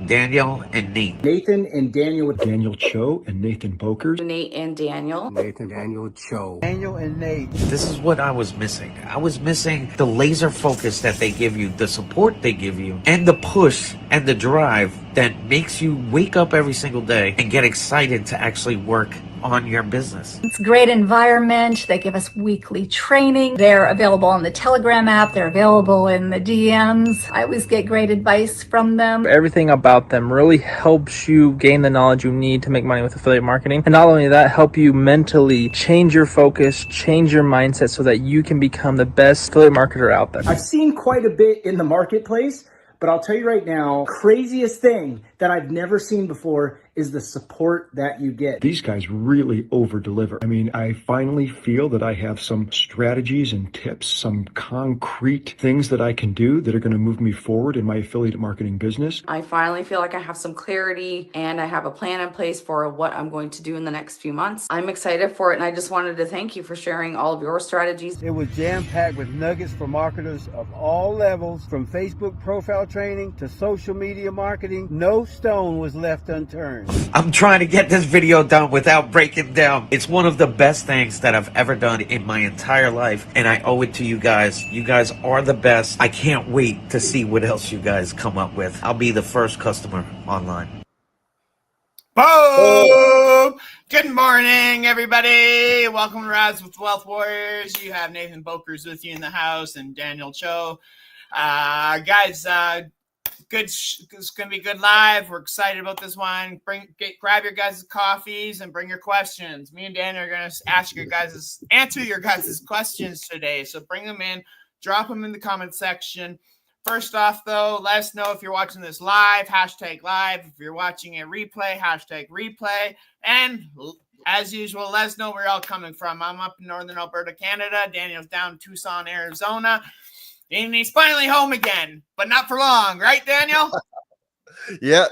Daniel and Nate. Nathan and Daniel. Daniel Cho and Nathan Boker. Nate and Daniel. Nathan, Daniel, Cho. Daniel and Nate. This is what I was missing. I was missing the laser focus that they give you, the support they give you, and the push and the drive that makes you wake up every single day and get excited to actually work on your business. It's a great environment. They give us weekly training. They're available on the Telegram app. They're available in the DMs. I always get great advice from them. Everything about them really helps you gain the knowledge you need to make money with affiliate marketing. And not only that, help you mentally change your focus, change your mindset so that you can become the best affiliate marketer out there. I've seen quite a bit in the marketplace, but I'll tell you right now, craziest thing that I've never seen before is the support that you get. These guys really over deliver. I mean, I finally feel that I have some strategies and tips, some concrete things that I can do that are going to move me forward in my affiliate marketing business. I finally feel like I have some clarity and I have a plan in place for what I'm going to do in the next few months. I'm excited for it, and I just wanted to thank you for sharing all of your strategies. It was jam-packed with nuggets for marketers of all levels, from Facebook profile training to social media marketing. No stone was left unturned. I'm trying to get this video done without breaking down. It's one of the best things that I've ever done in my entire life, and I owe it to you guys. You guys are the best. I can't wait to see what else you guys come up with. I'll be the first customer online. Boom! Good morning, everybody. Welcome to Rise with Wealth Warriors. You have Nathan Bokers with you in the house and Daniel Cho. Guys, it's going to be good live. We're excited about this one. Grab your guys' coffees and bring your questions. Me and Daniel are going to answer your guys' questions today. So bring them in, drop them in the comment section. First off, though, let us know if you're watching this live, hashtag live. If you're watching a replay, hashtag replay. And as usual, let us know where you're all coming from. I'm up in Northern Alberta, Canada. Daniel's down in Tucson, Arizona. And he's finally home again, but not for long. Right, Daniel? Yeah.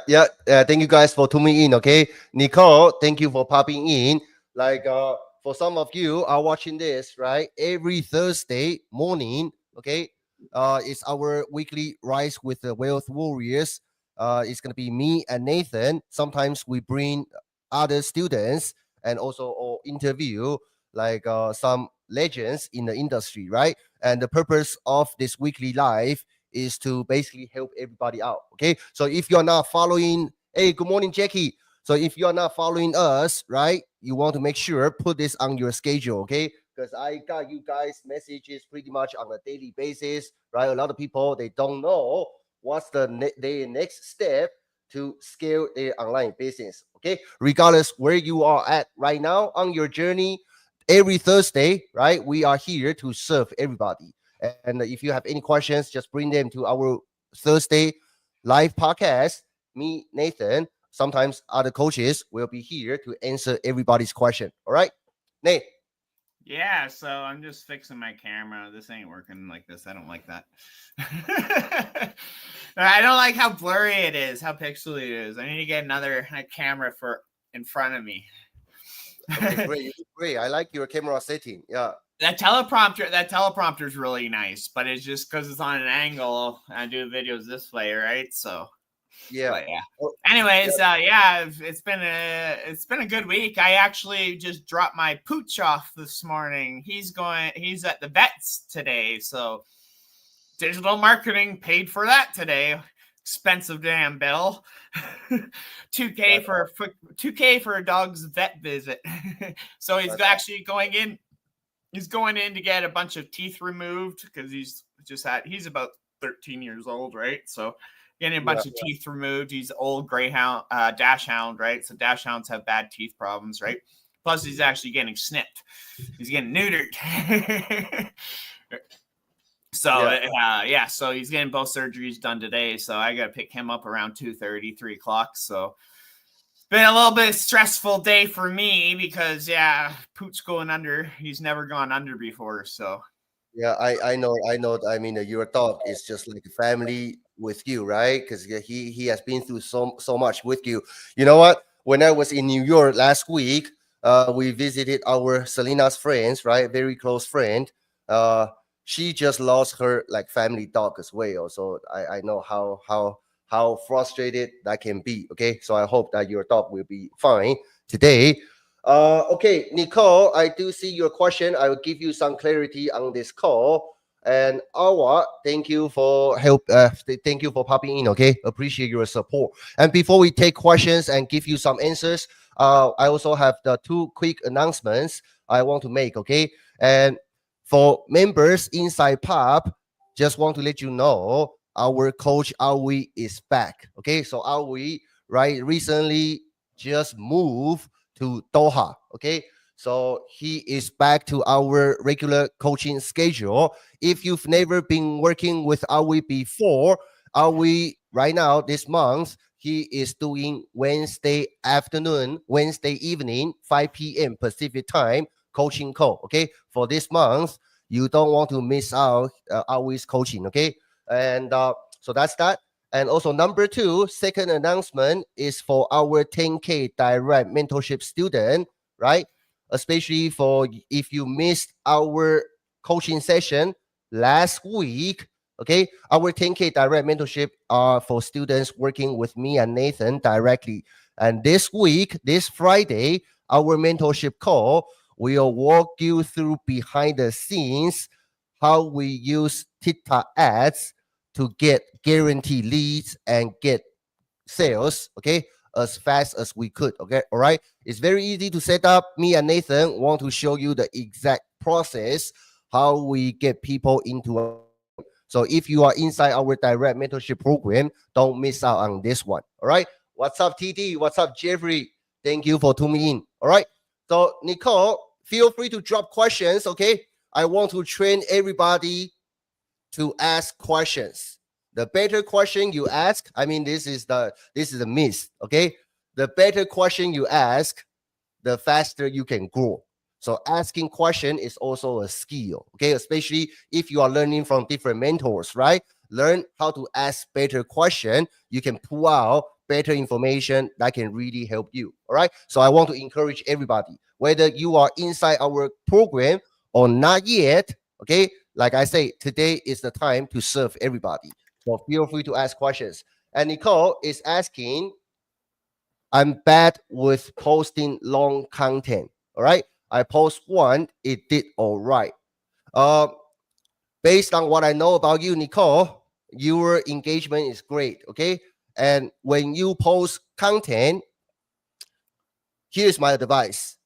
Thank you guys for tuning in, okay? Nicole, thank you for popping in. For some of you are watching this, right? Every Thursday morning, okay? It's our weekly Rise with the Wealth Warriors. It's going to be me and Nathan. Sometimes we bring other students and also interview some legends in the industry, right? And the purpose of this weekly live is to basically help everybody out, okay? So if you're not following, hey, good morning, Jackie. So if you're not following us, right, you want to make sure, put this on your schedule, okay? Because I got you guys messages pretty much on a daily basis, right? A lot of people, they don't know what's their next step to scale their online business, okay? Regardless where you are at right now on your journey, every Thursday, right, we are here to serve everybody. And if you have any questions, just bring them to our Thursday live podcast. Me, Nathan, sometimes other coaches will be here to answer everybody's question. All right, Nate? Yeah, so I'm just fixing my camera. This ain't working like this. I don't like that. I don't like how blurry it is, how pixely it is. I need to get another camera for in front of me. Okay, great. I like your camera setting. Yeah. That teleprompter is really nice, but it's just because it's on an angle. I do videos this way, right? So yeah. But, yeah. Anyways, it's been a good week. I actually just dropped my pooch off this morning. He's at the vets today, so digital marketing paid for that today. Expensive damn bill. $2K for a dog's vet visit. So he's actually going in. He's going in to get a bunch of teeth removed because he's about 13 years old, right? So getting a bunch of teeth removed. He's old greyhound, dachshund, right? So dachshunds have bad teeth problems, right? Plus, he's actually getting snipped. He's getting neutered. So, so he's getting both surgeries done today. So I got to pick him up around 2:30, 3 o'clock. So it's been a little bit stressful day for me because, Pooch going under. He's never gone under before. So, yeah, I know. I mean, your dog is just like a family with you, right? Because he has been through so much with you. You know what? When I was in New York last week, we visited our Selena's friends, right? Very close friend. She just lost her family dog as well. So I know how how frustrated that can be. Okay, so I hope that your dog will be fine today. Okay, Nicole, I do see your question. I will give you some clarity on this call. And Awa, thank you for help. Thank you for popping in. Okay, appreciate your support. And before we take questions and give you some answers, I also have the two quick announcements I want to make. Okay, and for members inside Pub, just want to let you know our coach Awi is back. Okay, so Awi recently just moved to Doha. Okay, so he is back to our regular coaching schedule. If you've never been working with Awi before, Awi right now this month he is doing Wednesday afternoon, Wednesday evening, 5 p.m. Pacific time coaching call. Okay, for this month, you don't want to miss out Awi's coaching. Okay, and so that's that. And also number two, second announcement is for our 10K direct mentorship student, right? Especially for if you missed our coaching session last week. Okay, our 10K direct mentorship are for students working with me and Nathan directly. And this week, this Friday, our mentorship call will walk you through behind the scenes how we use TikTok ads to get guaranteed leads and get sales, okay, as fast as we could. Okay, all right. It's very easy to set up. Me and Nathan want to show you the exact process how we get people into our program. So if you are inside our direct mentorship program, don't miss out on this one. All right. What's up, TT? What's up, Jeffrey? Thank you for tuning in. All right. So Nicole, feel free to drop questions. Okay. I want to train everybody to ask questions. The better question you ask, I mean, this is a myth. Okay. The better question you ask, the faster you can grow. So asking question is also a skill. Okay. Especially if you are learning from different mentors, right? Learn how to ask better question. You can pull out better information that can really help you. All right. So I want to encourage everybody, whether you are inside our program or not yet. Okay. Like I say, today is the time to serve everybody. So feel free to ask questions. And Nicole is asking, I'm bad with posting long content. All right. I post one, it did all right. Based on what I know about you, Nicole, your engagement is great. Okay. And when you post content, here's my advice.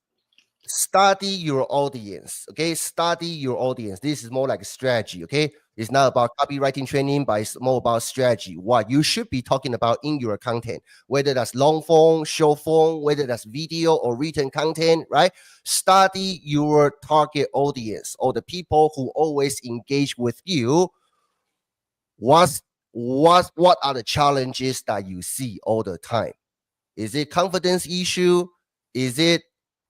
Study your audience. Okay. Study your audience. This is more like a strategy. Okay. It's not about copywriting training, but it's more about strategy. What you should be talking about in your content, whether that's long form, short form, whether that's video or written content, right? Study your target audience or the people who always engage with you. What are the challenges that you see all the time? Is it confidence issue? Is it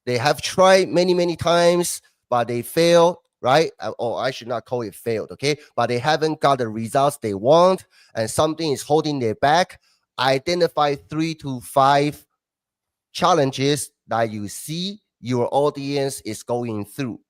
they have tried many times, but they failed, right? Or I should not call it failed, okay? But they haven't got the results they want, and something is holding them back. Identify 3 to 5 challenges that you see your audience is going through.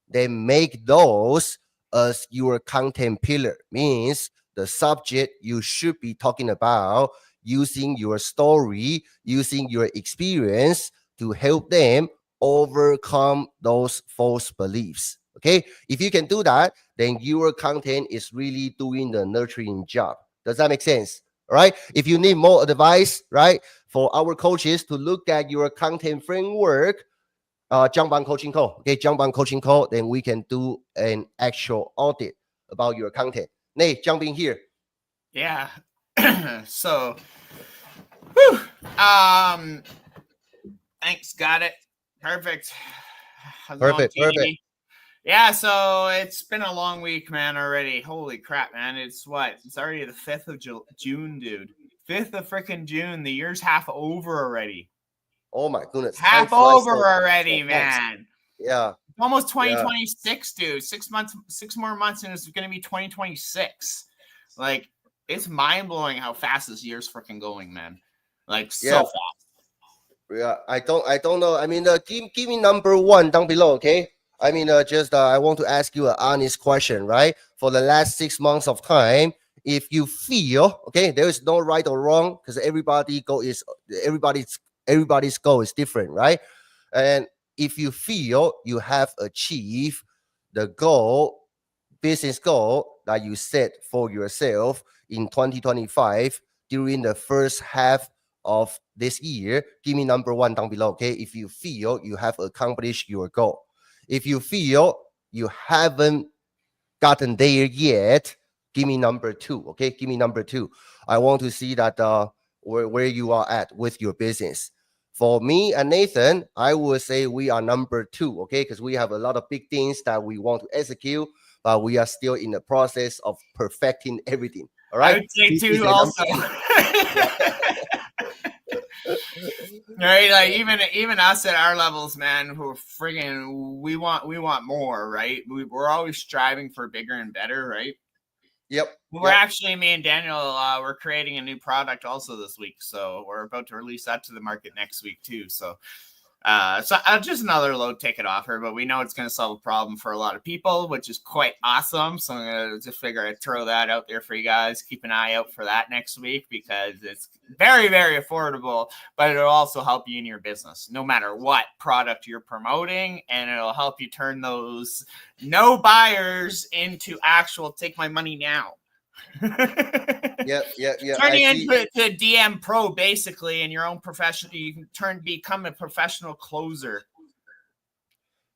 Then make those as your content pillar. Means the subject you should be talking about, using your story, using your experience to help them overcome those false beliefs. Okay, if you can do that, then your content is really doing the nurturing job. Does that make sense? All right. If you need more advice, right, for our coaches to look at your content framework, jump on coaching call. Okay, jump on coaching call, then we can do an actual audit about your content. Nate, jump in here. Yeah. So, whew, thanks. Got it. Perfect. Perfect. Yeah, so it's been a long week, man, already. Holy crap, man. It's already the 5th of June, dude. 5th of freaking June. The year's half over already. Oh my goodness. Half over already, man. Yeah. Almost 2026, dude. 6 more months, and it's going to be 2026. Like, it's mind-blowing how fast this year's freaking going, man. Like, so fast. Yeah, I don't know. I mean, give me number 1 down below, okay? I mean, I want to ask you an honest question, right? For the last 6 months of time, If you feel, okay, there is no right or wrong because everybody's goal is different, right? And if you feel you have achieved the goal, business goal that you set for yourself in 2025 during the first half of this year, give me number one down below, okay? If you feel you have accomplished your goal. If you feel you haven't gotten there yet, give me number two, okay? Give me number two. I want to see that where you are at with your business. For me and Nathan, I would say we are number two, okay? Because we have a lot of big things that we want to execute, but we are still in the process of perfecting everything. All right. I would say He two is a also. Right, like even us at our levels, man, who are friggin' we want more, right? We're always striving for bigger and better, right? Yep. We're actually, me and Daniel, we're creating a new product also this week, so we're about to release that to the market next week too. So just another low ticket offer, but we know it's going to solve a problem for a lot of people, which is quite awesome. So I'm going to just figure I'd throw that out there for you guys. Keep an eye out for that next week because it's very, very affordable, but it'll also help you in your business, no matter what product you're promoting, and it'll help you turn those no buyers into actual take my money now. Yeah. Turning into a DM pro basically in your own profession, you can become a professional closer.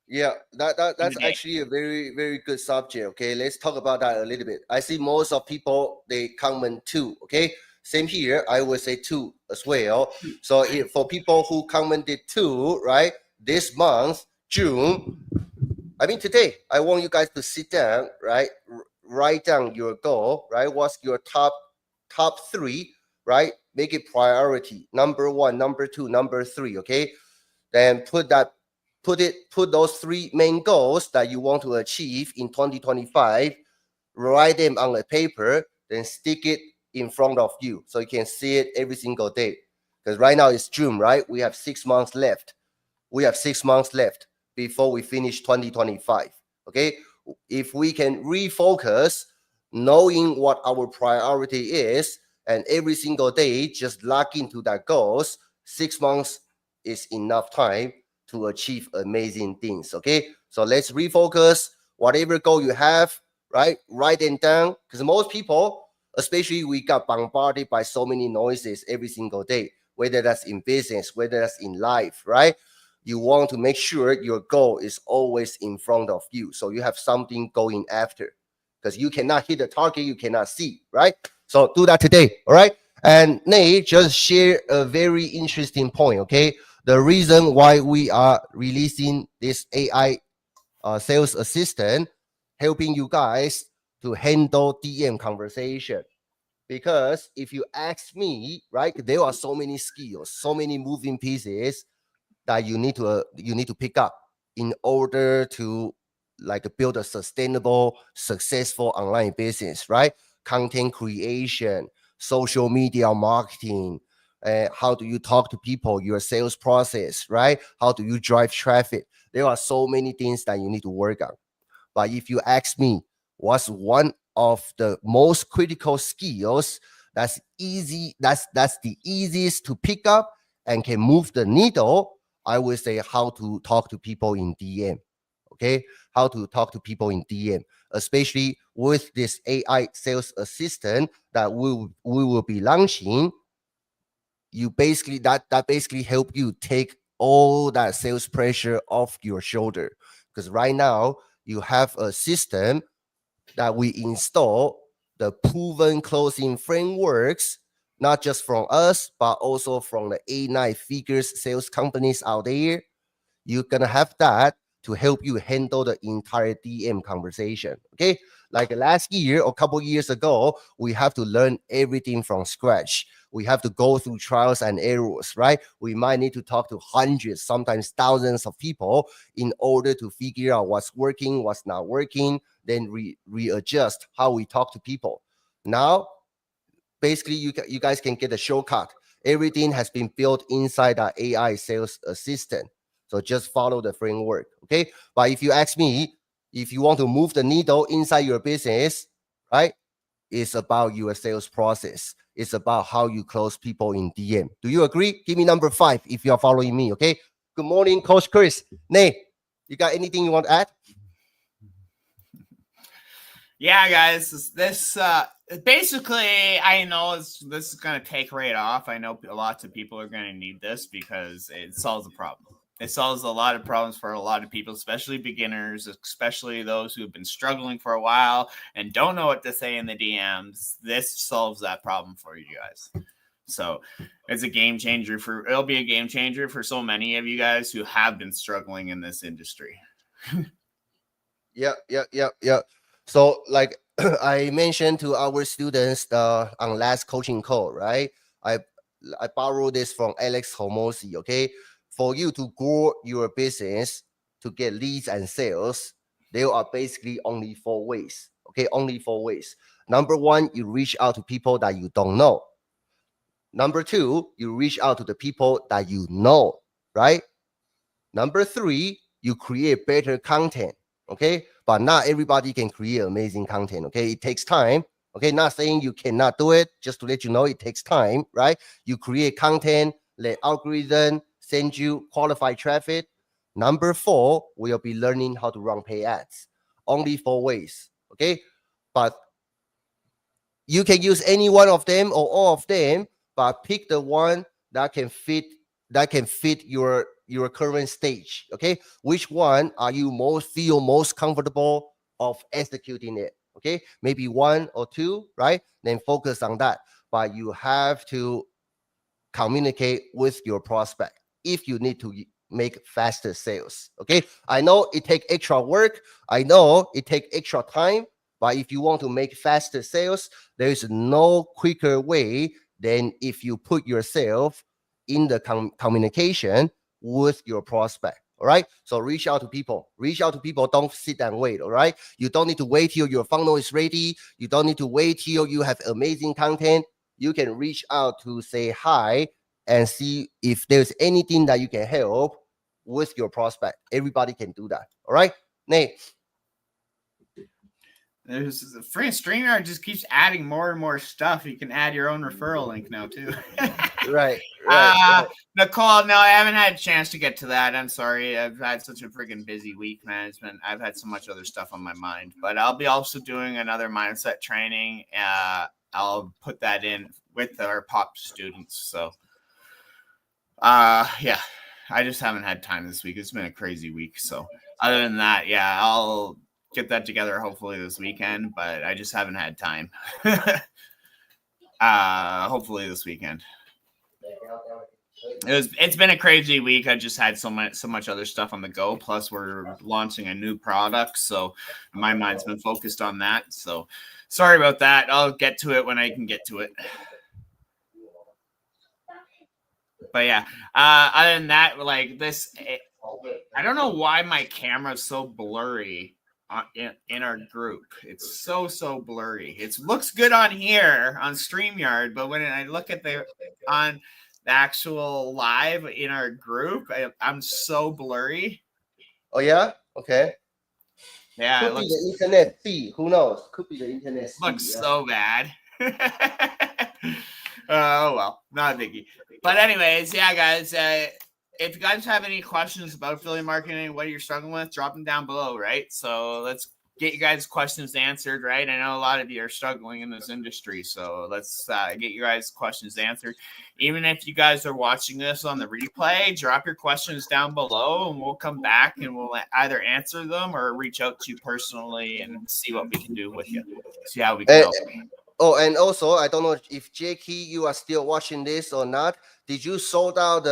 Yeah, that's actually a very, very good subject. Okay, let's talk about that a little bit. I see most of people they comment two. Okay, same here. I would say two as well. So for people who commented two, right, this month, June, I mean today, I want you guys to sit down, right, write down your goal, right? What's your top three, right? Make it priority. Number one, number two, number three. Okay, then put those three main goals that you want to achieve in 2025, write them on a paper, then stick it in front of you so you can see it every single day. Because right now it's June, right? We have 6 months left. Before we finish 2025. Okay, if we can refocus, knowing what our priority is, and every single day just lock into that goals, 6 months is enough time to achieve amazing things. Okay, so let's refocus. Whatever goal you have, right, write them down, because most people, especially we got bombarded by so many noises every single day, whether that's in business, whether that's in life, right? You want to make sure your goal is always in front of you, so you have something going after, because you cannot hit the target you cannot see, right? So do that today. All right. And Nate just share a very interesting point. Okay, the reason why we are releasing this AI sales assistant, helping you guys to handle DM conversation. Because if you ask me, right, there are so many skills, so many moving pieces that you need to pick up in order to like build a sustainable, successful online business, right? Content creation, social media marketing, how do you talk to people, your sales process, right? How do you drive traffic? There are so many things that you need to work on. But if you ask me, what's one of the most critical skills that's the easiest to pick up and can move the needle, I would say how to talk to people in DM. Okay, how to talk to people in DM, especially with this AI sales assistant that we will be launching. You basically that basically help you take all that sales pressure off your shoulder, because right now you have a system that we install the proven closing frameworks, not just from us, but also from the 8-9 figures sales companies out there. You're gonna have that to help you handle the entire DM conversation. Okay, like last year or a couple years ago, we have to learn everything from scratch. We have to go through trials and errors, right? We might need to talk to hundreds, sometimes thousands of people in order to figure out what's working, what's not working, then readjust how we talk to people. Now, basically, you guys can get a shortcut. Everything has been built inside our AI sales assistant. So just follow the framework, okay? But if you ask me, if you want to move the needle inside your business, right? is about your sales process. It's about how you close people in DM. Do you agree? Give me number 5 if you are following me, okay? Good morning, Coach Chris. Nate, you got anything you want to add? Yeah, guys, this basically, I know this is going to take right off. I know lots of people are going to need this because it solves a problem. It solves a lot of problems for a lot of people, especially beginners, especially those who have been struggling for a while and don't know what to say in the DMs. This solves that problem for you guys. So it's a game changer it'll be a game changer for so many of you guys who have been struggling in this industry. Yeah. So like I mentioned to our students on last coaching call, right? I borrowed this from Alex Homosi, okay? For you to grow your business, to get leads and sales, there are basically only 4 ways, okay? Only 4 ways. Number 1, you reach out to people that you don't know. Number 2, you reach out to the people that you know, right? Number 3, you create better content, okay? But not everybody can create amazing content, okay? It takes time, okay? Not saying you cannot do it, just to let you know it takes time, right? You create content, let algorithm send you qualified traffic. Number 4, we'll be learning how to run pay ads. Only 4 ways, okay? But you can use any one of them or all of them, but pick the one that can fit your current stage. Okay, which one are you feel most comfortable of executing it? Okay, maybe 1 or 2, right? Then focus on that. But you have to communicate with your prospect if you need to make faster sales. Okay, I know it takes extra work, I know it takes extra time, but if you want to make faster sales, there is no quicker way than if you put yourself in the communication with your prospect. All right, so reach out to people. Don't sit and wait. All right, you don't need to wait till your funnel is ready. You don't need to wait till you have amazing content. You can reach out to say hi and see if there's anything that you can help with your prospect. Everybody can do that. All right, Nate. There's the free StreamYard just keeps adding more and more stuff. You can add your own referral link now too. Right. Nicole, no, I haven't had a chance to get to that. I'm sorry. I've had such a freaking busy week, man. I've had so much other stuff on my mind. But I'll be also doing another mindset training. I'll put that in with our POP students. So yeah, I just haven't had time this week. It's been a crazy week. So other than that, yeah, I'll get that together hopefully this weekend, but I just haven't had time. Hopefully this weekend. It's been a crazy week. I just had so much other stuff on the go. Plus we're launching a new product, so my mind's been focused on that. So sorry about that. I'll get to it when I can get to it. But yeah, other than that, like this, I don't know why my camera's so blurry in our group. It's so blurry. It looks good on here on StreamYard, but when I look at on the actual live in our group, I'm so blurry. Oh yeah, okay. Yeah, could be the internet feed. Who knows? Could be the internet feed. Looks so bad. Oh well, not a biggie. But anyways, yeah, guys. If you guys have any questions about affiliate marketing, what you're struggling with, drop them down below, right? So let's get you guys' questions answered, right? I know a lot of you are struggling in this industry, so let's get you guys' questions answered. Even if you guys are watching this on the replay, drop your questions down below, and we'll come back and we'll either answer them or reach out to you personally and see what we can do with you. See how we can help you. Oh, and also, I don't know if Jackie, you are still watching this or not. Did you sold out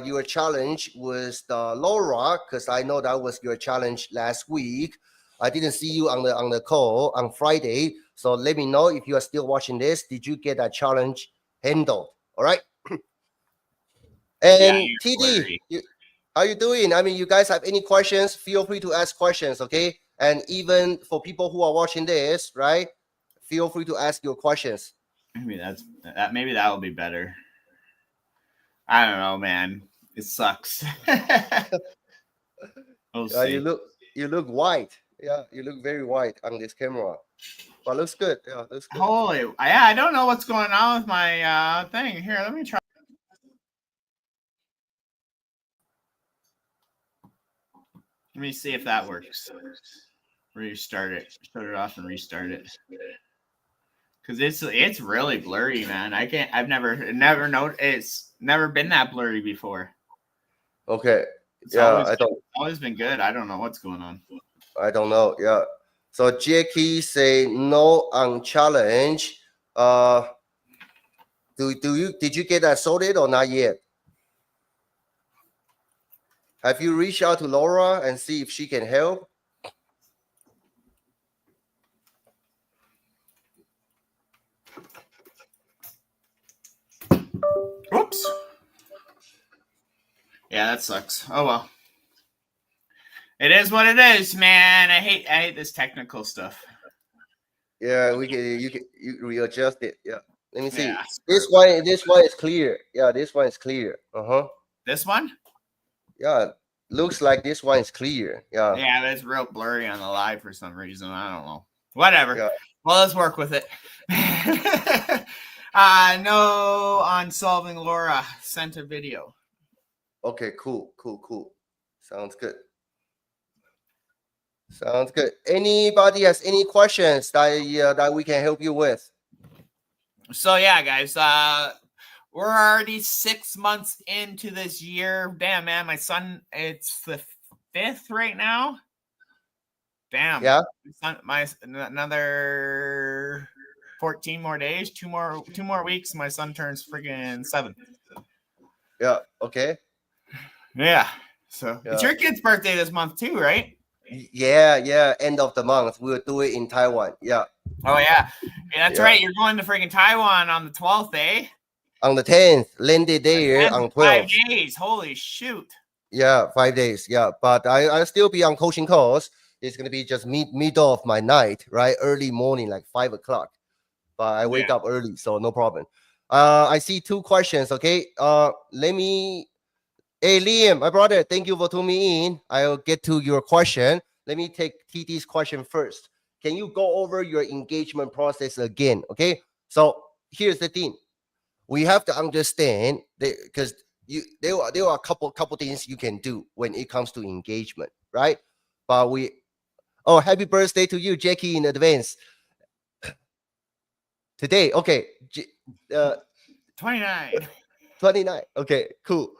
your challenge with the Laura? Because I know that was your challenge last week. I didn't see you on the call on Friday. So let me know if you are still watching this. Did you get that challenge handled? All right. And yeah, TD, how you doing? I mean, you guys have any questions? Feel free to ask questions, okay? And even for people who are watching this, right? Feel free to ask your questions. Maybe maybe that will be better. I don't know, man. It sucks. We'll see. You look white. Yeah, you look very white on this camera. Well, looks good. Yeah, looks good. Holy, yeah, I don't know what's going on with my thing. Here, let me try. Let me see if that works. Restart it. Shut it off and restart it. Because it's really blurry, man. I've never known it's never been that blurry before. Okay. It's Yeah, always been good. I don't know what's going on. I don't know. Yeah. So Jackie say no on challenge. Did you get that sorted or not yet? Have you reached out to Laura and see if she can help? Oops. Yeah, that sucks. Oh well. It is what it is, man. I hate this technical stuff. Yeah, you readjust it. Yeah. Let me see. Yeah. This one is clear. Yeah, this one is clear. Uh-huh. This one? Yeah. Looks like this one is clear. Yeah. Yeah, that's real blurry on the live for some reason. I don't know. Whatever. Yeah. Well, let's work with it. No on solving Laura sent a video. Okay, cool. Sounds good. Sounds good. Anybody has any questions that we can help you with? So yeah, guys, we're already 6 months into this year. Damn, man, my son, it's the 5th right now. Damn. Yeah. Another 14 more days, two more weeks. My son turns friggin' 7. Yeah. Okay. Yeah. So Yeah. it's your kid's birthday this month too, right? Yeah. End of the month. We'll do it in Taiwan. Yeah. Oh yeah. That's right. You're going to friggin' Taiwan on the 12th, eh? On the 10th, landed there on 12th. 5 days. Holy shoot. Yeah, 5 days. Yeah, but I'll still be on coaching course. It's gonna be just middle of my night, right? Early morning, like 5 o'clock. But I wake up early, so no problem. I see 2 questions. Okay. Let me. Hey, Liam, my brother, thank you for tuning me in. I'll get to your question. Let me take TT's question first. Can you go over your engagement process again? Okay. So here's the thing. We have to understand that because there are a couple things you can do when it comes to engagement, right? But happy birthday to you, Jackie, in advance. Today, okay. 29. 29. Okay, cool.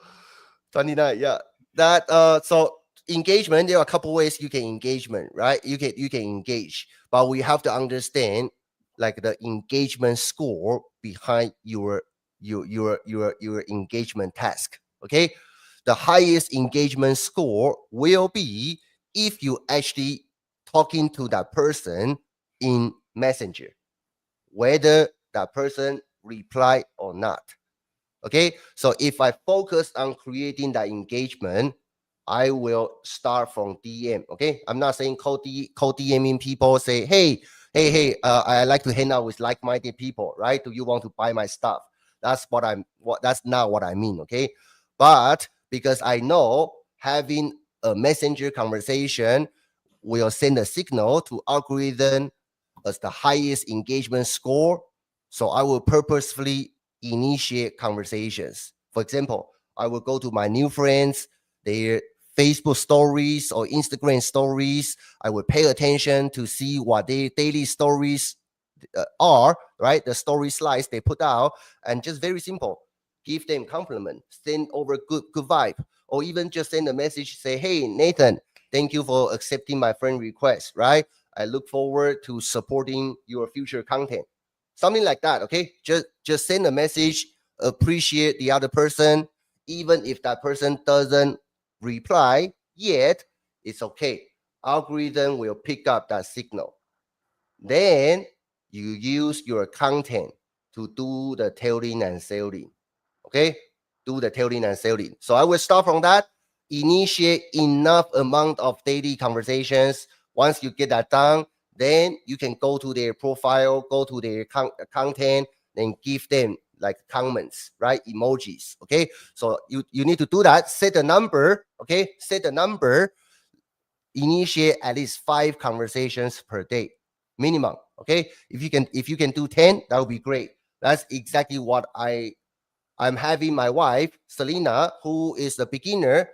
29. Yeah. That so engagement, there are a couple ways you can engagement, right? You can engage, but we have to understand like the engagement score behind your engagement task. Okay. The highest engagement score will be if you actually talking to that person in Messenger, whether that person reply or not. Okay, so if I focus on creating that engagement, I will start from DM. Okay, I'm not saying cold DMing people say, hey, I like to hang out with like-minded people, right? Do you want to buy my stuff? That's not what I mean. Okay, but because I know having a messenger conversation will send a signal to algorithm as the highest engagement score, so I will purposefully initiate conversations. For example, I will go to my new friends, their Facebook stories or Instagram stories. I will pay attention to see what their daily stories are, right? The story slides they put out, and just very simple, give them compliment, send over good vibe, or even just send a message, say, hey, Nathan, thank you for accepting my friend request, right? I look forward to supporting your future content. Something like that, okay? Just send a message, appreciate the other person, even if that person doesn't reply yet, it's okay. Algorithm will pick up that signal. Then you use your content to do the telling and selling. Okay? Do the telling and selling. So I will start from that. Initiate enough amount of daily conversations. Once you get that done, then you can go to their profile, go to their content, and give them like comments, right? Emojis. Okay. So you need to do that. Set a number. Okay. Set a number. Initiate at least 5 conversations per day. minimum. Okay, if you can do 10, that would be great. That's exactly what I'm having my wife Selena, who is a beginner,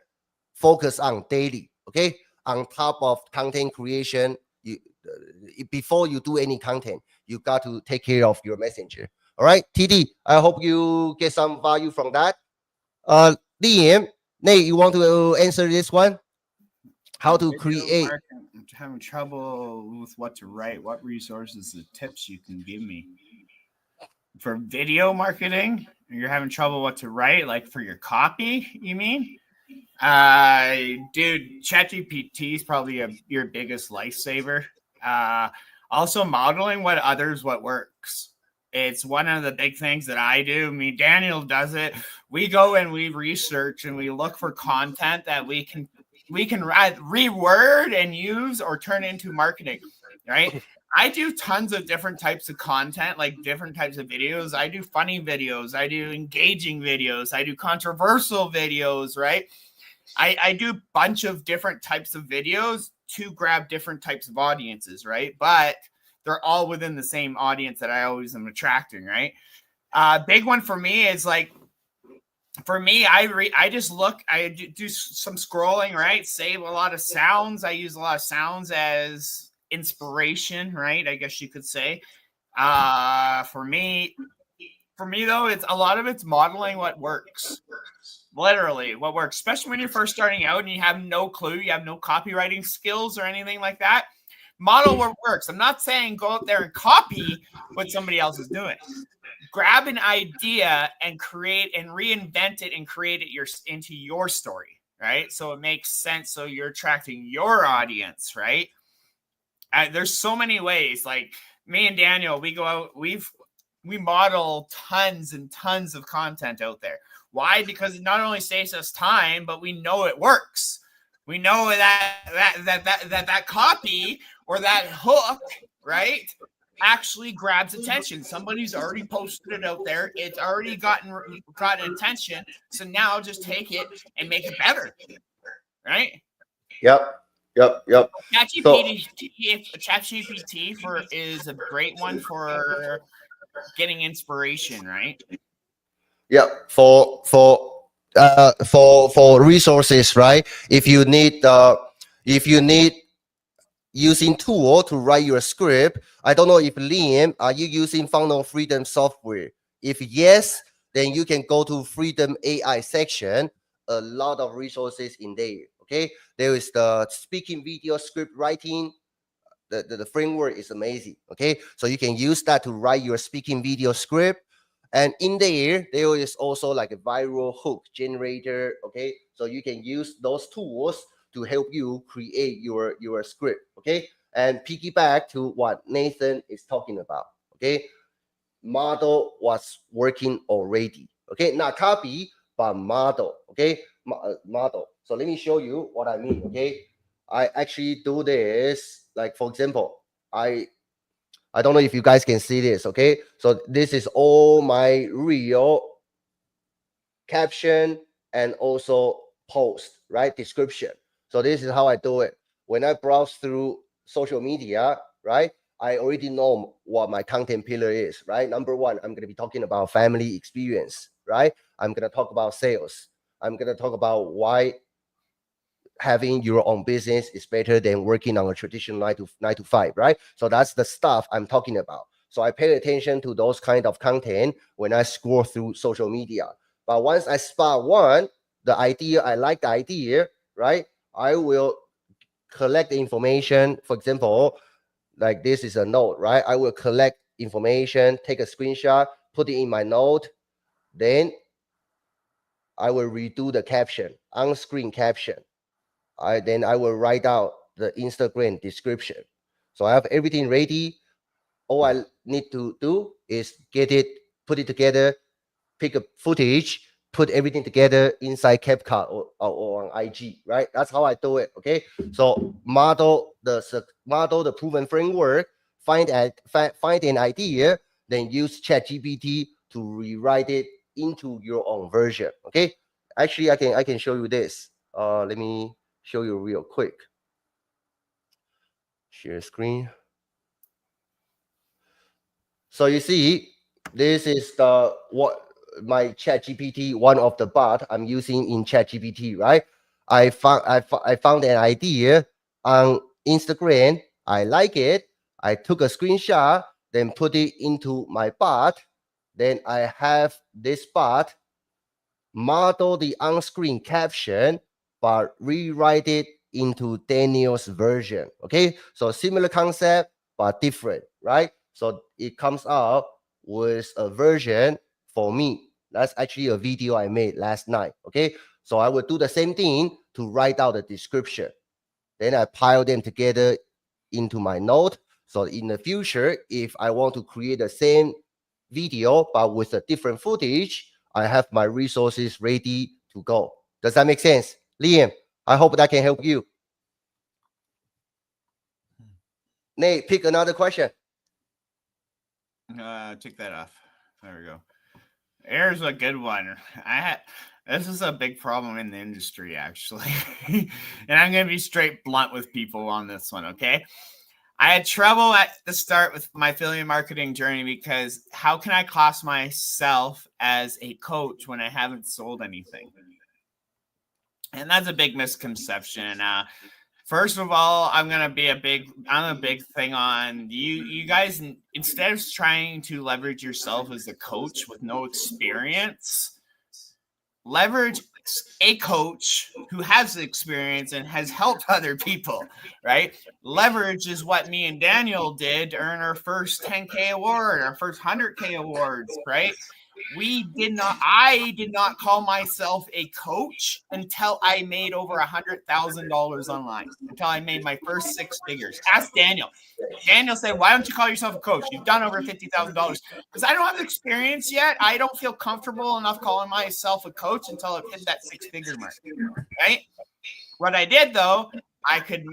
focus on daily. Okay, on top of content creation, you before you do any content, you got to take care of your messenger. All right, TD, I hope you get some value from that. Liam, Nate, you want to answer this one? How to Video create? marketing, I'm having trouble with what to write. What resources and tips you can give me for video marketing? You're having trouble what to write, like for your copy, you mean? Dude, ChatGPT is probably your biggest lifesaver. Uh, Also modeling what works. It's one of the big things that I do. I mean, Daniel does it. We go and we research and we look for content that we can reword and use or turn into marketing, right? I do tons of different types of content, like different types of videos. I do funny videos, I do engaging videos, I do controversial videos, right? I do a bunch of different types of videos to grab different types of audiences, right? But they're all within the same audience that I always am attracting, right? Big one for me is like, for me, I just look, I do some scrolling, right? Save a lot of sounds. I use a lot of sounds as inspiration, right? I guess you could say. For me though, it's a lot of it's modeling what works. Literally what works, especially when you're first starting out and you have no clue, you have no copywriting skills or anything like that. Model what works. I'm not saying go out there and copy what somebody else is doing. Grab an idea and create and reinvent it and create it into your story, right? So it makes sense. So you're attracting your audience, right? There's so many ways. Like me and Daniel, we go out, we model tons and tons of content out there. Why? Because it not only saves us time, but we know it works. We know that copy or that hook, right, actually grabs attention. Somebody's already posted it out there. It's already gotten attention. So now just take it and make it better, right? Yep. So ChatGPT is a great one for getting inspiration, right? yeah, for resources, right? If you need using tool to write your script, I don't know if Liam, are you using Funnel Freedom software? If yes, then you can go to Freedom AI section. A lot of resources in there. Okay, there is the speaking video script writing. The framework is amazing. Okay, so you can use that to write your speaking video script. And in there is also like a viral hook generator. Okay, so you can use those tools to help you create your script. Okay, and piggyback to what Nathan is talking about. Okay, model was working already. Okay, not copy but model. Okay, model. So let me show you what I mean. Okay, I actually do this. Like for example, I don't know if you guys can see this. Okay, so this is all my real caption and also post, right? Description. So this is how I do it. When I browse through social media, right, I already know what my content pillar is, right? Number one, I'm going to be talking about family experience, right? I'm going to talk about sales. I'm going to talk about why having your own business is better than working on a traditional 9 to 5, right? So that's the stuff I'm talking about. So I pay attention to those kind of content when I scroll through social media. But once I spot one, the idea, I like the idea, right? I will collect the information. For example, like this is a note, right? I will collect information, take a screenshot, put it in my note. Then I will redo the caption, on-screen caption. Then I will write out the Instagram description. So I have everything ready. All I need to do is put it together, pick a footage, put everything together inside CapCut or on IG, right? That's how I do it. Okay. So model the proven framework, find an idea, then use ChatGPT to rewrite it into your own version. Okay. Actually, I can show you this. Let me show you real quick. Share screen. So you see, this is the what my ChatGPT, one of the bot I'm using in ChatGPT, right? I found an idea on Instagram. I like it. I took a screenshot, then put it into my bot. Then I have this bot model the on-screen caption, but rewrite it into Daniel's version. Okay, so similar concept but different, right? So it comes out with a version for me. That's actually a video I made last night. Okay, so I will do the same thing to write out the description. Then I pile them together into my note. So in the future, if I want to create the same video but with a different footage, I have my resources ready to go. Does that make sense? Liam, I hope that can help you. Nate, pick another question. Take that off. There we go. Here's a good one. This is a big problem in the industry, actually. And I'm going to be straight blunt with people on this one, okay? I had trouble at the start with my affiliate marketing journey because how can I class myself as a coach when I haven't sold anything? And that's a big misconception. First of all, I'm a big thing on you guys, instead of trying to leverage yourself as a coach with no experience, leverage a coach who has experience and has helped other people, right? Leverage is what me and Daniel did to earn our first 10K award, our first 100K awards, right? I did not call myself a coach until I made over $100,000 online, until I made my first 6 figures. Ask Daniel. Daniel said, why don't you call yourself a coach? You've done over $50,000. Because I don't have the experience yet. I don't feel comfortable enough calling myself a coach until I've hit that 6-figure mark, right? What I did, though, I could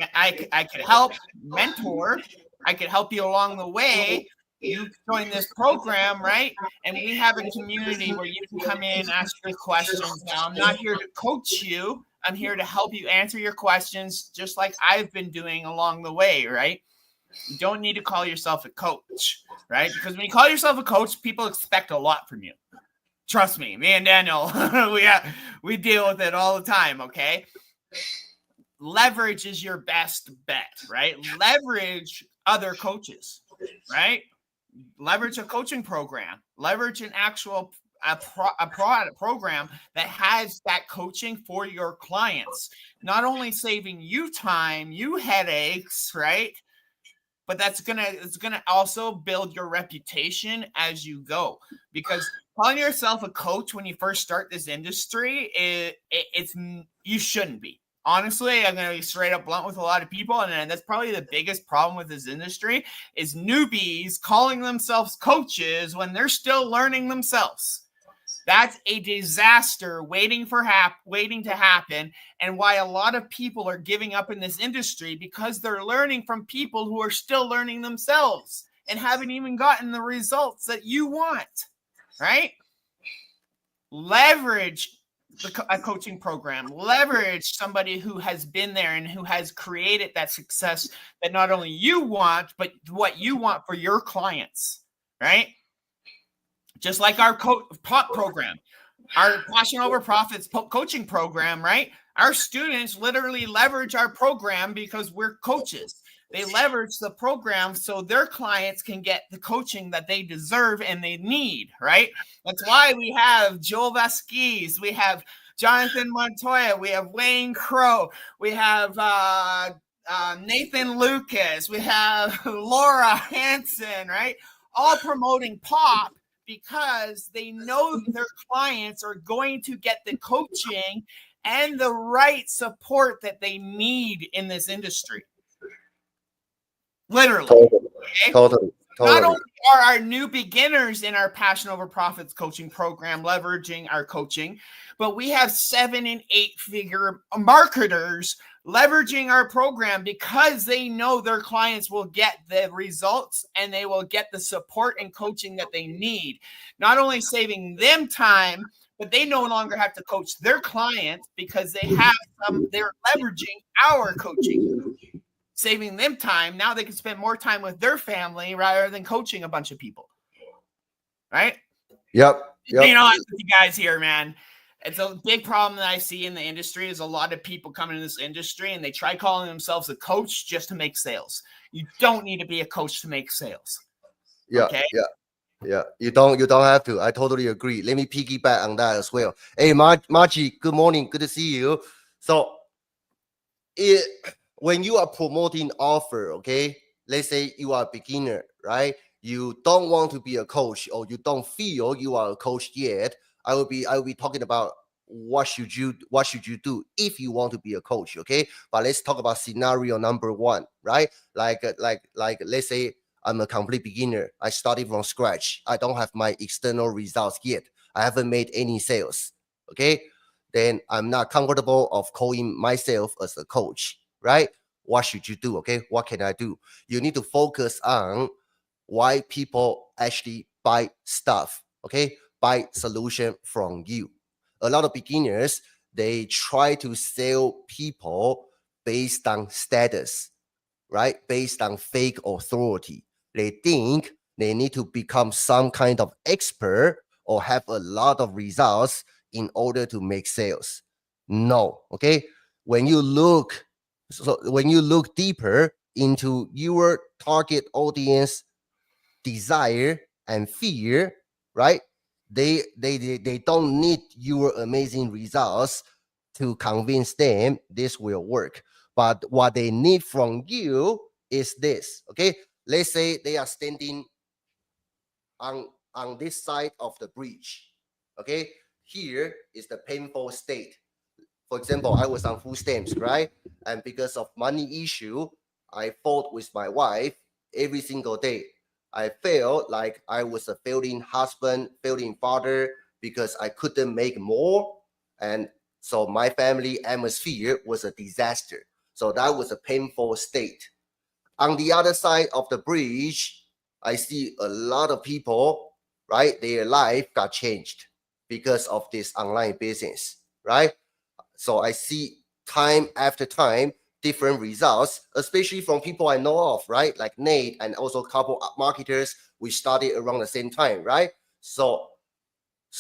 help mentor. I could help you along the way. You join this program, right? And we have a community where you can come in, ask your questions. Now, I'm not here to coach you. I'm here to help you answer your questions, just like I've been doing along the way, right? You don't need to call yourself a coach, right? Because when you call yourself a coach, people expect a lot from you. Trust me, me and Daniel, we deal with it all the time, okay? Leverage is your best bet, right? Leverage other coaches, right? Leverage a coaching program, leverage an actual product program that has that coaching for your clients, not only saving you time, you headaches, right? But it's gonna also build your reputation as you go, because calling yourself a coach when you first start this industry, you shouldn't be. Honestly, I'm going to be straight up blunt with a lot of people, and that's probably the biggest problem with this industry is newbies calling themselves coaches when they're still learning themselves. That's a disaster waiting to happen, and why a lot of people are giving up in this industry, because they're learning from people who are still learning themselves and haven't even gotten the results that you want, right? Leverage a coaching program, leverage somebody who has been there and who has created that success that not only you want, but what you want for your clients, right? Just like our program, our Passion Over Profits coaching program, right? Our students literally leverage our program because we're coaches. They leverage the program so their clients can get the coaching that they deserve and they need, right? That's why we have Joel Vasquez, we have Jonathan Montoya, we have Wayne Crow, we have Nathan Lucas, we have Laura Hansen, right? All promoting POP because they know their clients are going to get the coaching and the right support that they need in this industry. Literally. Totally. Not only are our new beginners in our Passion Over Profits coaching program leveraging our coaching, but we have 7- and 8-figure marketers leveraging our program because they know their clients will get the results and they will get the support and coaching that they need. Not only saving them time, but they no longer have to coach their clients because they're leveraging our coaching, saving them time. Now they can spend more time with their family rather than coaching a bunch of people. right? Yep. Being honest with you guys here, man. It's a big problem that I see in the industry is a lot of people come into this industry and they try calling themselves a coach just to make sales. You don't need to be a coach to make sales. Yeah. Okay. Yeah. You don't have to. I totally agree. Let me piggyback on that as well. Hey, Margie, good morning. Good to see you. So when you are promoting offer, okay, let's say you are a beginner, right? You don't want to be a coach, or you don't feel you are a coach yet. I will be talking about what should you do if you want to be a coach, okay? But let's talk about scenario number one, right? Like let's say I'm a complete beginner. I started from scratch. I don't have my external results yet. I haven't made any sales, okay? Then I'm not comfortable of calling myself as a coach, right? What should you do? Okay, what can I do? You need to focus on why people actually buy stuff, okay? Buy solution from you. A lot of beginners, they try to sell people based on status, right? Based on fake authority. They think they need to become some kind of expert or have a lot of results in order to make sales. No, okay? When you look deeper into your target audience desire and fear, right? They don't need your amazing results to convince them this will work. But what they need from you is this, okay? Let's say they are standing on this side of the bridge, okay? Here is the painful state. For example, I was on food stamps, right? And because of money issue, I fought with my wife every single day. I felt like I was a failing husband, failing father, because I couldn't make more. And so my family atmosphere was a disaster. So that was a painful state. On the other side of the bridge, I see a lot of people, right? Their life got changed because of this online business, right? So I see time after time different results, especially from people I know of, right? Like Nate and also a couple of marketers. We started around the same time, right? So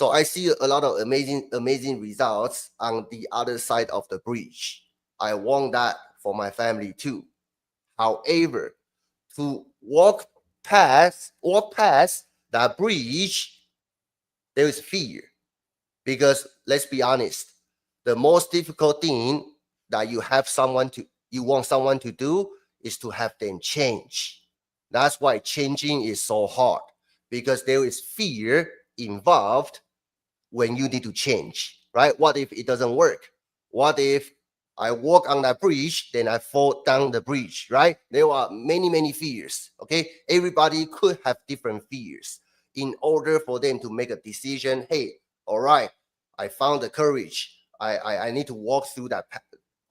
I see a lot of amazing results on the other side of the bridge. I want that for my family too. However, to walk past that bridge, there is fear. Because let's be honest, the most difficult thing that you want someone to do is to have them change. That's why changing is so hard, because there is fear involved when you need to change, right? What if it doesn't work? What if I walk on that bridge, then I fall down the bridge, right? There are many fears, okay? Everybody could have different fears. In order for them to make a decision, hey, all right, I found the courage. I need to walk through that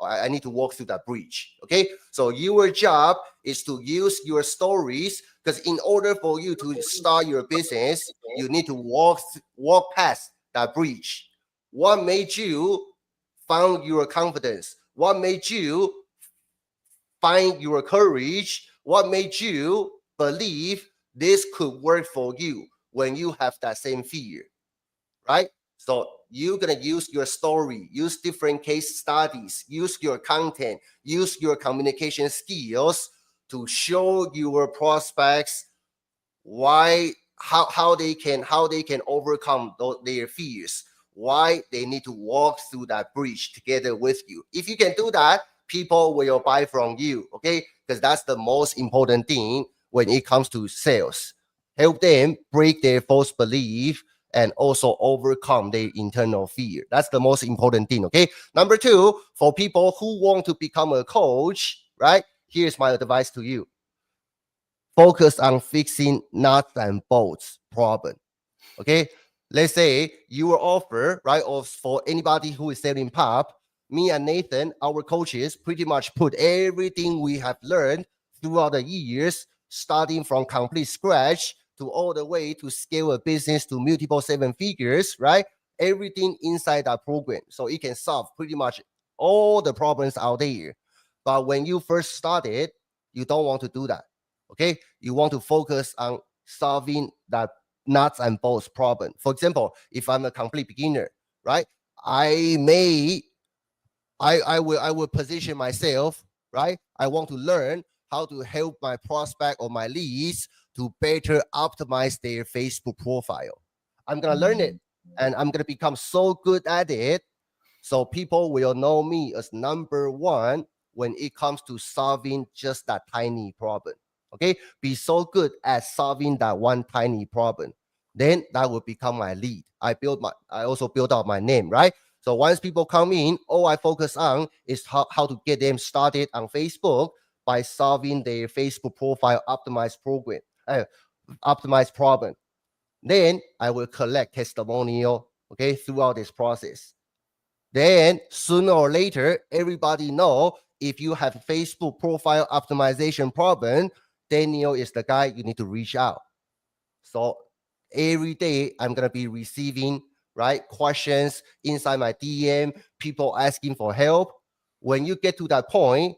I need to walk through that bridge. Okay. So your job is to use your stories, because in order for you to start your business, you need to walk past that bridge. What made you found your confidence? What made you find your courage? What made you believe this could work for you when you have that same fear? Right? So you're gonna use your story, use different case studies, use your content, use your communication skills to show your prospects why how they can overcome their fears, why they need to walk through that bridge together with you. If you can do that, people will buy from you, okay? Because that's the most important thing when it comes to sales. Help them break their false belief and also overcome their internal fear. That's the most important thing, okay? Number two, for people who want to become a coach, right? Here's my advice to you. Focus on fixing nuts and bolts problem. Okay, let's say your offer, right, or for anybody who is selling pop, me and Nathan, our coaches, pretty much put everything we have learned throughout the years, starting from complete scratch to all the way to scale a business to multiple seven figures, right? Everything inside that program, so it can solve pretty much all the problems out there. But when you first started, you don't want to do that. Okay, you want to focus on solving that nuts and bolts problem. For example, if I'm a complete beginner, right? I will position myself, right? I want to learn how to help my prospect or my leads to better optimize their Facebook profile. I'm gonna learn it, and I'm gonna become so good at it, so people will know me as number one when it comes to solving just that tiny problem. Okay, be so good at solving that one tiny problem, then that will become my lead. I also build out my name, right? So once people come in, all I focus on is how to get them started on Facebook by solving their Facebook profile optimized problem. Then I will collect testimonial, okay, throughout this process. Then sooner or later, everybody know if you have Facebook profile optimization problem, Daniel is the guy you need to reach out. So every day I'm gonna be receiving, right, questions inside my DM, people asking for help. When you get to that point,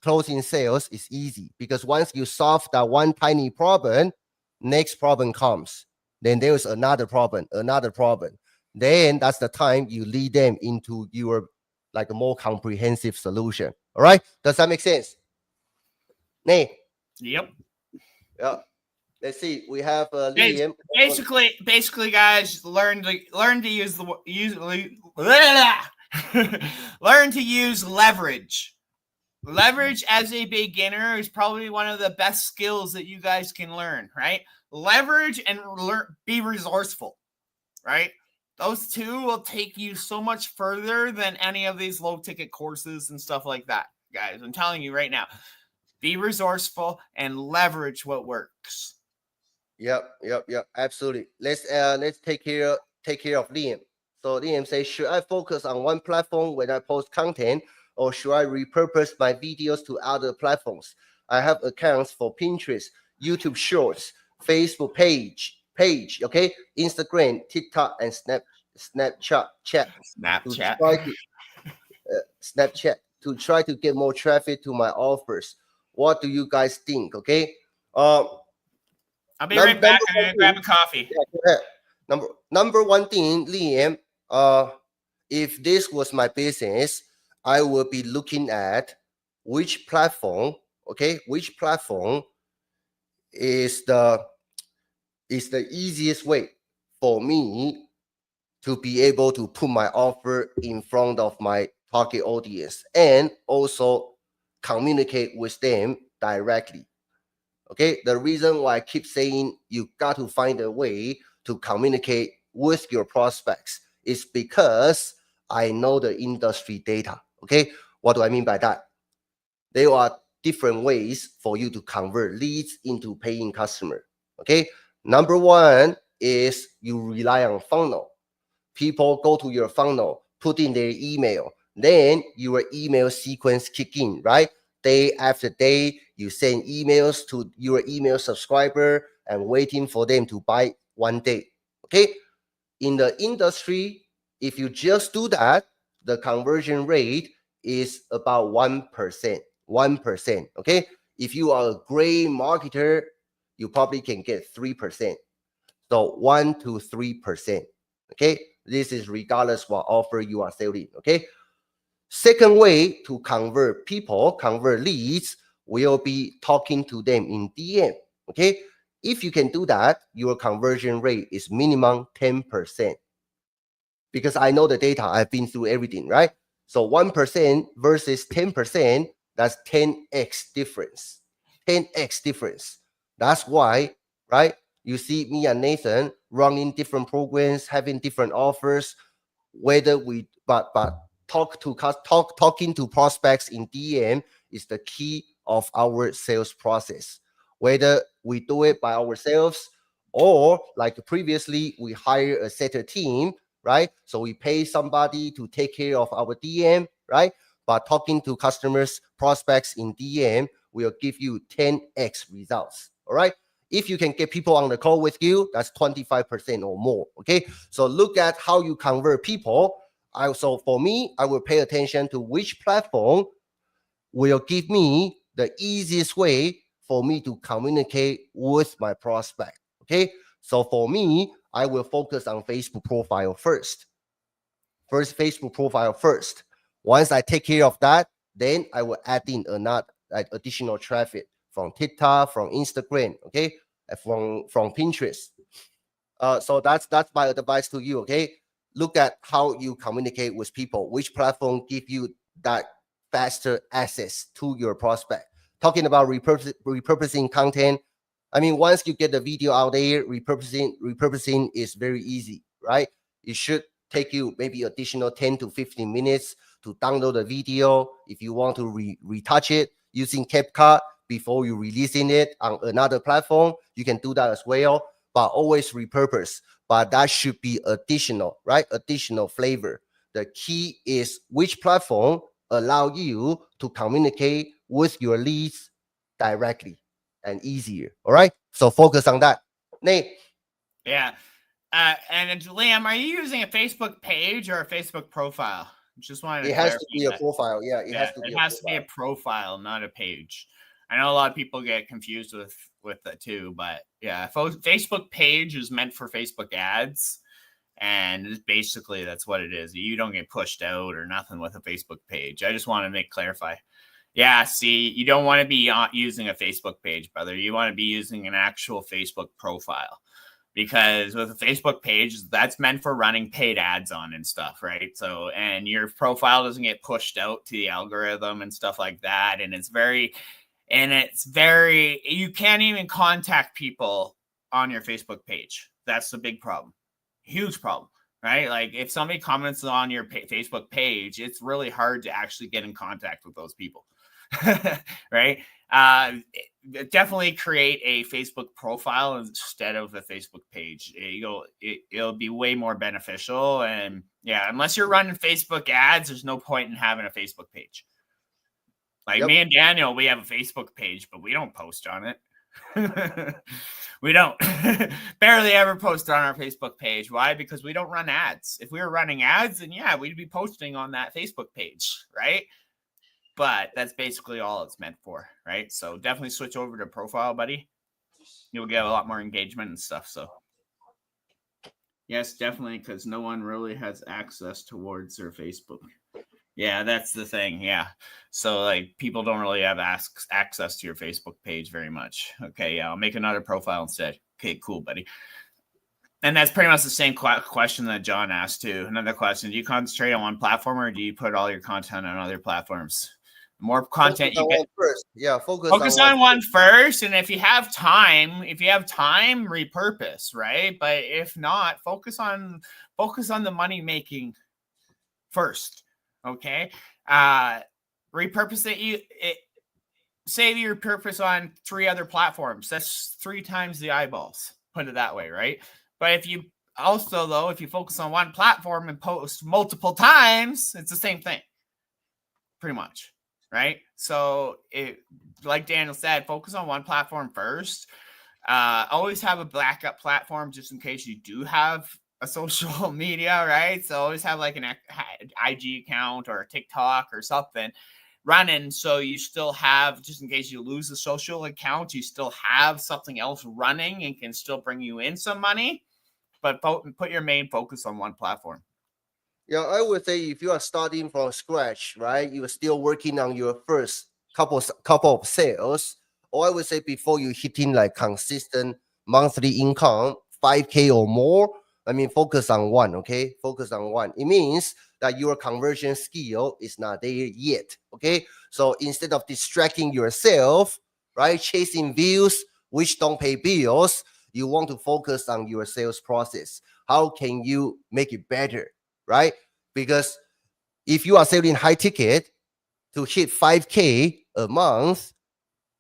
closing sales is easy, because once you solve that one tiny problem, next problem comes. Then there's another problem. Then that's the time you lead them into your like a more comprehensive solution. All right, does that make sense? Nay. Yep. Yeah. Let's see. We have Liam. Basically, guys, learn to learn to use leverage. Leverage as a beginner is probably one of the best skills that you guys can learn, right? Leverage and be resourceful, right? Those two will take you so much further than any of these low ticket courses and stuff like that, guys. I'm telling you right now, be resourceful and leverage what works. Yep, absolutely. Let's take care of Liam. So Liam says, should I focus on one platform when I post content, or should I repurpose my videos to other platforms? I have accounts for Pinterest, YouTube Shorts, Facebook page, okay, Instagram, TikTok, and Snapchat. Snapchat to try to get more traffic to my offers. What do you guys think? Okay. I'll be right back. I'm gonna grab a coffee. Yeah, go ahead. Number one thing, Liam, if this was my business, I will be looking at which platform, okay, which platform is the easiest way for me to be able to put my offer in front of my target audience and also communicate with them directly. Okay, the reason why I keep saying you got to find a way to communicate with your prospects is because I know the industry data. Okay, what do I mean by that? There are different ways for you to convert leads into paying customer. Okay, number one is you rely on funnel. People go to your funnel, put in their email, then your email sequence kick in, right? Day after day, you send emails to your email subscriber and waiting for them to buy one day. Okay. In the industry, if you just do that, the conversion rate is about 1%. 1%. Okay. If you are a great marketer, you probably can get 3%. So 1 to 3%. Okay. This is regardless what offer you are selling. Okay. Second way to convert leads will be talking to them in DM. Okay. If you can do that, your conversion rate is minimum 10%. Because I know the data, I've been through everything, right? So 1% versus 10%, that's 10x difference. 10x difference. That's why, right? You see me and Nathan running different programs, having different offers, whether we but talking to prospects in DM is the key of our sales process. Whether we do it by ourselves or like previously we hire a setter team, right? So we pay somebody to take care of our DM, right? But talking to customers, prospects in DM will give you 10x results. All right. If you can get people on the call with you, that's 25% or more. Okay. So look at how you convert people. So for me, I will pay attention to which platform will give me the easiest way for me to communicate with my prospect. Okay. So for me, I will focus on Facebook profile first. Facebook profile first. Once I take care of that, then I will add in another additional traffic from TikTok, from Instagram, okay, from Pinterest. So that's my advice to you. Okay, look at how you communicate with people. Which platform give you that faster access to your prospect? Talking about repurposing content. I mean, once you get the video out there, repurposing is very easy, right? It should take you maybe additional 10 to 15 minutes to download the video. If you want to retouch it using CapCut before you releasing it on another platform, you can do that as well. But always repurpose. But that should be additional, right? Additional flavor. The key is which platform allow you to communicate with your leads directly and easier. All right. So focus on that. Nate. Yeah. And Liam, are you using a Facebook page or a Facebook profile? Just wanted to It has to be a profile. Yeah, it has to be a profile, not a page. I know a lot of people get confused with the two, but yeah, Facebook page is meant for Facebook ads, and basically that's what it is. You don't get pushed out or nothing with a Facebook page. I just want to clarify. Yeah, see, you don't want to be using a Facebook page, brother. You want to be using an actual Facebook profile. Because with a Facebook page, that's meant for running paid ads on and stuff, right? So, and your profile doesn't get pushed out to the algorithm and stuff like that. And it's very, you can't even contact people on your Facebook page. That's the big problem. Huge problem, right? Like if somebody comments on your Facebook page, it's really hard to actually get in contact with those people, right? Definitely create a Facebook profile instead of a Facebook page. It'll be way more beneficial. And yeah, unless you're running Facebook ads, there's no point in having a Facebook page. Like me and Daniel, we have a Facebook page, but we don't post on it. We don't barely ever post on our Facebook page. Why? Because we don't run ads. If we were running ads, then yeah, we'd be posting on that Facebook page, right? But that's basically all it's meant for, right? So definitely switch over to profile, buddy. You'll get a lot more engagement and stuff. So yes, definitely, because no one really has access towards their Facebook. Yeah, that's the thing. Yeah. So like people don't really have access to your Facebook page very much. Okay. Yeah. I'll make another profile instead. Okay, cool, buddy. And that's pretty much the same question that John asked too. Another question: do you concentrate on one platform or do you put all your content on other platforms? The more content you get first. Yeah, focus on one first. And if you have time, repurpose, right? But if not, focus on the money making first. Okay. Repurpose it. Save your purpose on 3 other platforms. That's 3 times the eyeballs. Put it that way, right? But if you focus on one platform and post multiple times, it's the same thing. Pretty much. Right? So like Daniel said, focus on one platform first. Always have a backup platform just in case you do have a social media, right? So always have like an IG account or a TikTok or something running, so you still have, just in case you lose the social account, you still have something else running and can still bring you in some money. But put your main focus on one platform. Yeah, I would say if you are starting from scratch, right, you are still working on your first couple of sales, or I would say before you hitting like consistent monthly income, 5K or more, I mean, focus on one, okay? Focus on one. It means that your conversion skill is not there yet, okay? So instead of distracting yourself, right, chasing views, which don't pay bills, you want to focus on your sales process. How can you make it better, right? Because if you are selling high ticket to hit 5K a month,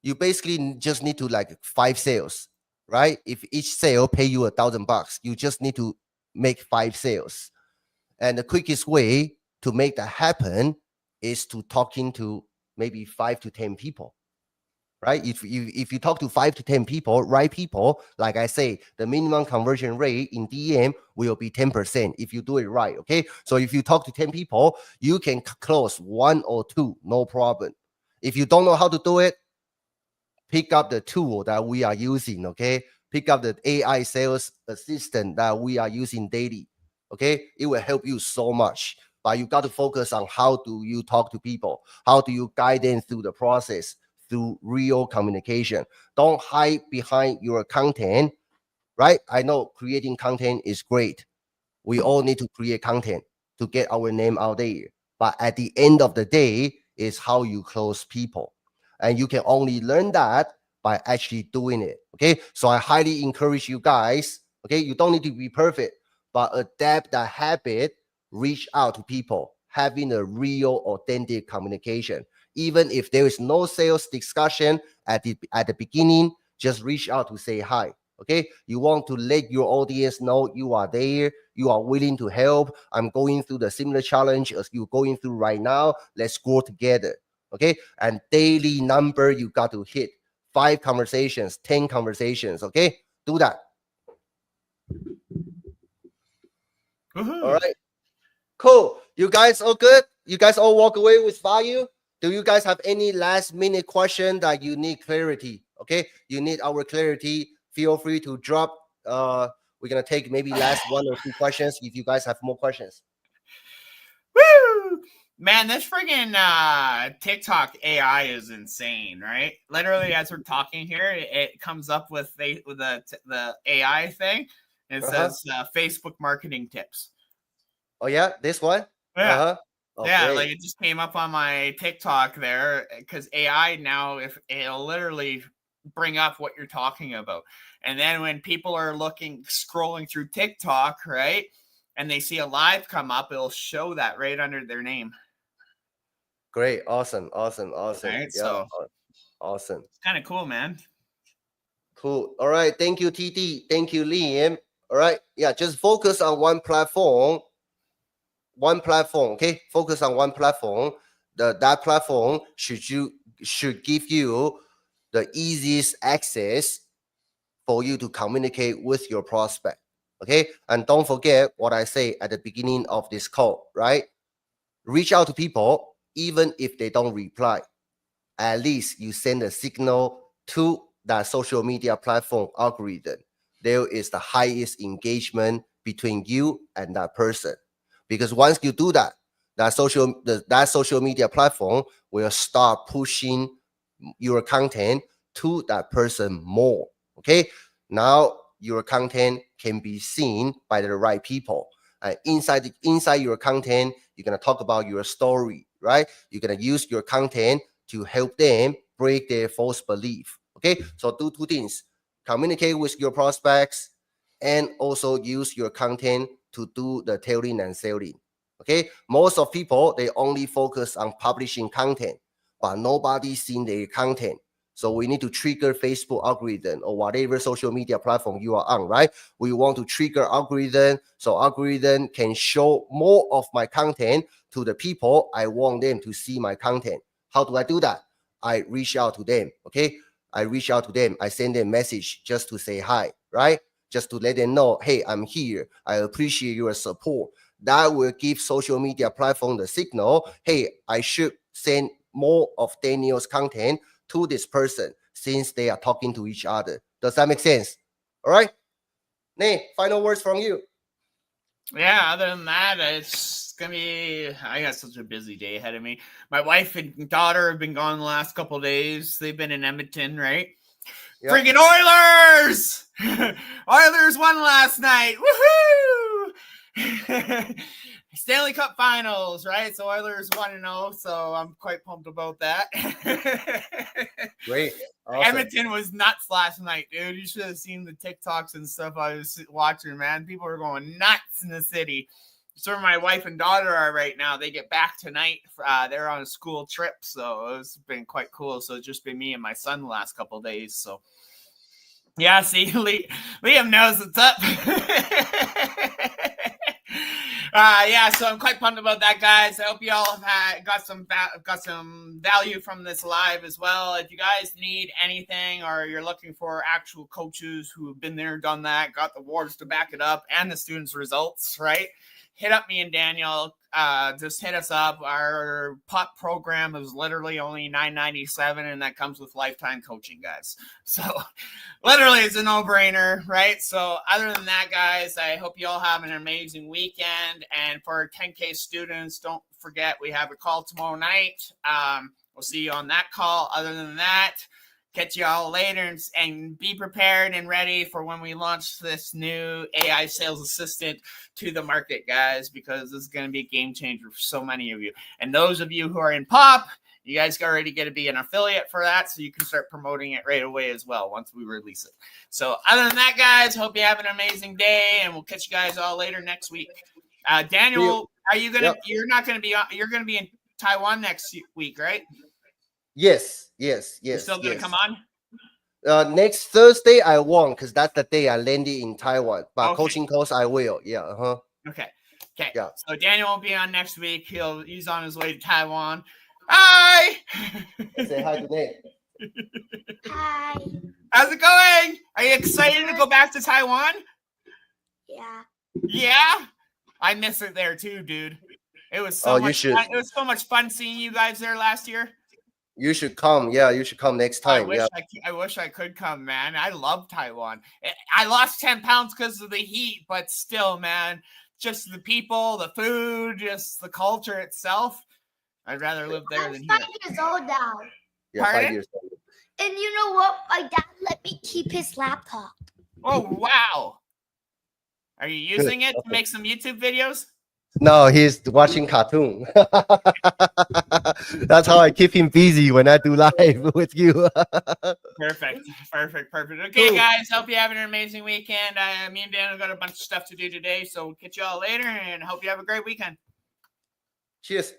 you basically just need to like 5 sales, right? If each sale pay you $1,000, you just need to make 5 sales. And the quickest way to make that happen is to talking to maybe 5 to 10 people, right? If you talk to 5 to 10 people, right people, like I say, the minimum conversion rate in DM will be 10% if you do it right, okay? So if you talk to 10 people, you can close 1 or 2, no problem. If you don't know how to do it, pick up the tool that we are using, okay? pick up the AI sales assistant that we are using daily. Okay, it will help you so much. But you got to focus on how do you talk to people, how do you guide them through the process, through real communication. Don't hide behind your content, right? I know creating content is great. We all need to create content to get our name out there. But at the end of the day, is how you close people. And you can only learn that by actually doing it. Okay. So I highly encourage you guys. Okay. You don't need to be perfect, but adapt that habit, reach out to people, having a real, authentic communication. Even if there is no sales discussion at the beginning, just reach out to say hi. Okay. You want to let your audience know you are there, you are willing to help. I'm going through the similar challenge as you're going through right now. Let's grow together. Okay. And daily number you got to hit 5 conversations, 10 conversations. Okay. Do that. Woohoo. All right. Cool. You guys all good? You guys all walk away with value? Do you guys have any last minute question that you need clarity? Okay. You need our clarity. Feel free to drop. We're gonna take maybe last 1 or 2 questions if you guys have more questions. Woo! Man, this friggin' TikTok AI is insane, right? Literally, as we're talking here, it comes up with the AI thing. And it says Facebook marketing tips. Oh yeah, this one. Yeah. Oh, yeah, great. like it just came up on my TikTok there because AI now, if it'll literally bring up what you're talking about, and then when people are scrolling through TikTok, right, and they see a live come up, it'll show that right under their name. Great, awesome. Right, Yeah, so awesome. it's kind of cool, man. Cool. All right, thank you, TT. Thank you, Liam. All right, yeah, just focus on one platform. Okay, focus on one platform. That platform should give you the easiest access for you to communicate with your prospect. Okay, and don't forget what I say at the beginning of this call, right? Reach out to people even if they don't reply. At least you send a signal to that social media platform algorithm. There is the highest engagement between you and that person. Because once you do that, that social media platform will start pushing your content to that person more. Okay. Now your content can be seen by the right people. Inside your content, you're gonna talk about your story, right? You're gonna use your content to help them break their false belief. Okay, so do 2 things: communicate with your prospects, and also use your content to do the telling and selling. Okay, most of people they only focus on publishing content, but nobody's seen their content. So we need to trigger Facebook algorithm or whatever social media platform you are on, right? We want to trigger algorithm so algorithm can show more of my content to the people I want them to see my content. How do I do that? I reach out to them, okay? I reach out to them. I send them a message just to say hi, right? Just to let them know, hey, I'm here. I appreciate your support. That will give social media platform the signal, hey, I should send more of Daniel's content to this person since they are talking to each other. Does that make sense? All right. Nate, final words from you. Yeah, other than that, it's gonna be. I got such a busy day ahead of me. My wife and daughter have been gone the last couple of days. They've been in Edmonton, right? Yep. Freaking Oilers! Oilers won last night. Woohoo! Stanley Cup Finals, right? So Oilers 1-0, so I'm quite pumped about that. Great. Awesome. Edmonton was nuts last night, dude. You should have seen the TikToks and stuff I was watching, man. People were going nuts in the city. So where my wife and daughter are right now. They get back tonight. They're on a school trip, so it's been quite cool. So it's just been me and my son the last couple of days. So yeah, see, Liam knows what's up. Yeah, so I'm quite pumped about that, guys. I hope you all have got some value from this live as well. If you guys need anything or you're looking for actual coaches who have been there, done that, got the awards to back it up, and the students' results, right? hit up me and Daniel. Just hit us up. Our pup program is literally only $9.97, and that comes with lifetime coaching, guys. So literally it's a no-brainer, right? So other than that, guys, I hope you all have an amazing weekend. And for our 10K students, don't forget we have a call tomorrow night. We'll see you on that call. Other than that, catch you all later, and be prepared and ready for when we launch this new AI sales assistant to the market, guys, because this is going to be a game changer for so many of you. And those of you who are in POP, you guys already get to be an affiliate for that, so you can start promoting it right away as well once we release it. So other than that, guys, hope you have an amazing day, and we'll catch you guys all later next week. Daniel, are you gonna? Yep. You're gonna be in Taiwan next week, right? Yes. You're still gonna come on? Next Thursday I won't, because that's the day I landed in Taiwan. But okay. Coaching course I will. Yeah. Okay. Yeah. So Daniel will be on next week. He's on his way to Taiwan. Hi. Say hi to Nate. Hi. How's it going? Are you excited to go back to Taiwan? Yeah. Yeah. I miss it there too, dude. It was so much fun. It was so much fun seeing you guys there last year. You should come. Yeah, you should come next time. I wish I could come, man. I love Taiwan. I lost 10 pounds because of the heat, but still, man, just the people, the food, just the culture itself. I'd rather live there than here. I'm 5 years old now. Yeah, Pardon? 5 years old. And you know what? My dad let me keep his laptop. Oh, wow. Are you using it to make some YouTube videos? No, he's watching cartoon. That's how I keep him busy when I do live with you. Perfect. Okay, guys, hope you have an amazing weekend. Me and Dan have got a bunch of stuff to do today, so we'll catch you all later, and hope you have a great weekend. Cheers.